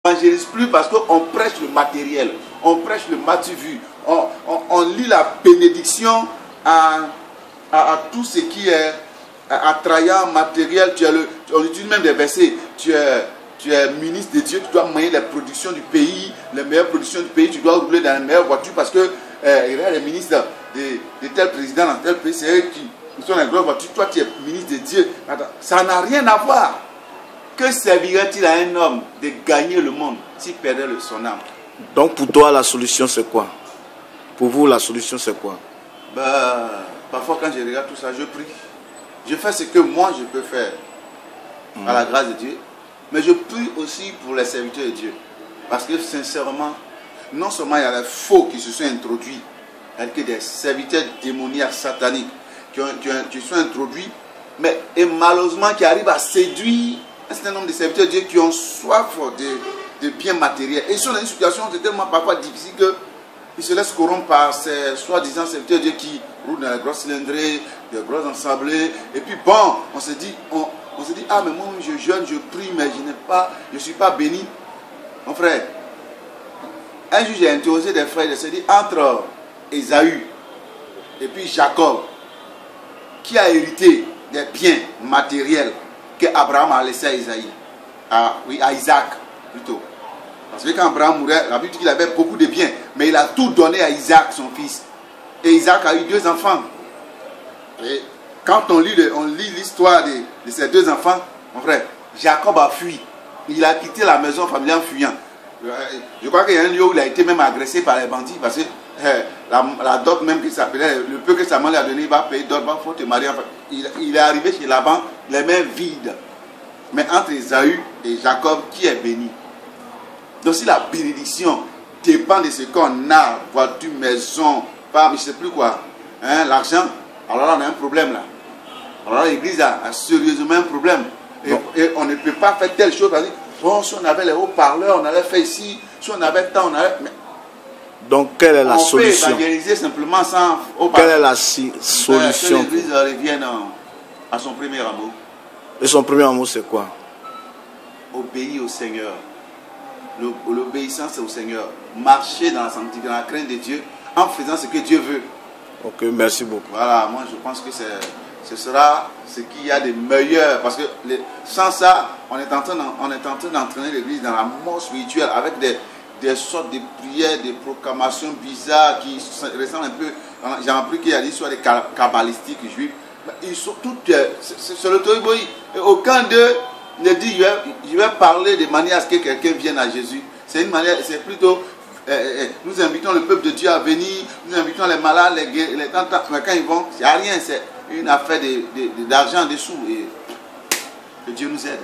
n'évangélise plus parce qu'on prêche le matériel, on prêche le matu-vu, on lit la bénédiction à tout ce qui est attrayant, matériel. On utilise même des versets. Tu es ministre de Dieu, tu dois moyenner les productions du pays, les meilleures productions du pays, tu dois rouler dans les meilleures voitures parce que il y a les ministres de tel président dans tel pays, c'est eux qui sont dans les grosses voitures. Toi, tu es ministre de Dieu. Ça n'a rien à voir. Que servirait-il à un homme de gagner le monde s'il perdait son âme? Donc pour toi, la solution c'est quoi? Pour vous, la solution c'est quoi? Parfois quand je regarde tout ça, je prie. Je fais ce que moi je peux faire par la grâce de Dieu. Mais je prie aussi pour les serviteurs de Dieu. Parce que sincèrement, non seulement il y a les faux qui se sont introduits, il y a des serviteurs démoniaques sataniques qui sont introduits, mais et malheureusement qui arrivent à séduire un certain nombre de serviteurs de Dieu qui ont soif de biens matériels. Et ils sont dans une situation tellement parfois difficile qu'ils se laissent corrompre par ces soi-disant serviteurs de Dieu qui roulent dans les grosses cylindrées, des gros ensablés. Et puis bon, on se dit, ah mais moi je jeûne, je prie, mais je ne suis pas béni. Mon frère, un jour j'ai interrogé des frères, il s'est dit entre Ésaü et puis Jacob, qui a hérité des biens matériels que Abraham a laissé à Isaïe, à Isaac plutôt. Parce que quand Abraham mourait, la Bible dit qu'il avait beaucoup de biens, mais il a tout donné à Isaac, son fils. Et Isaac a eu 2 enfants. Et quand on lit l'histoire de ces 2 enfants, mon frère, Jacob a fui. Il a quitté la maison familiale en fuyant. Je crois qu'il y a un lieu où il a été même agressé par les bandits parce que la dot même qui s'appelait, le peu que sa maman lui a donné, il va payer dot, il faut te marier. Enfin, il est arrivé chez Laban, les mains vides. Mais entre Ésaü et Jacob, qui est béni? Donc si la bénédiction dépend de ce qu'on a, voiture, maison, femme, je ne sais plus quoi, hein, l'argent, alors là on a un problème là. Alors là l'église a sérieusement un problème. Et on ne peut pas faire telle chose. Bon, si on avait les haut-parleurs, on allait faire ici. Si on avait tant, on allait... Mais donc, quelle est la solution? On peut évangéliser simplement sans haut-parleurs. Quelle est la solution? Que l'église revienne à son premier amour. Et son premier amour, c'est quoi? Obéir au Seigneur. L'obéissance c'est au Seigneur. Marcher dans la sanctité, dans la crainte de Dieu, en faisant ce que Dieu veut. Ok, merci beaucoup. Voilà, moi je pense que ce sera ce qu'il y a de meilleur. Parce que sans ça, on est en train d'entraîner l'église dans la mort spirituelle avec des sortes de prières, des proclamations bizarres qui ressemblent un peu. J'ai appris qu'il y a des histoires de kabbalistiques juifs. Ils sont tous. C'est le Toïboï. Et aucun d'eux ne dit je vais parler de manière à ce que quelqu'un vienne à Jésus. C'est une manière, c'est plutôt. Nous invitons le peuple de Dieu à venir, nous invitons les malades, les tantans. Mais quand ils vont, il n'y a rien, c'est une affaire d'argent dessous. Et que Dieu nous aide.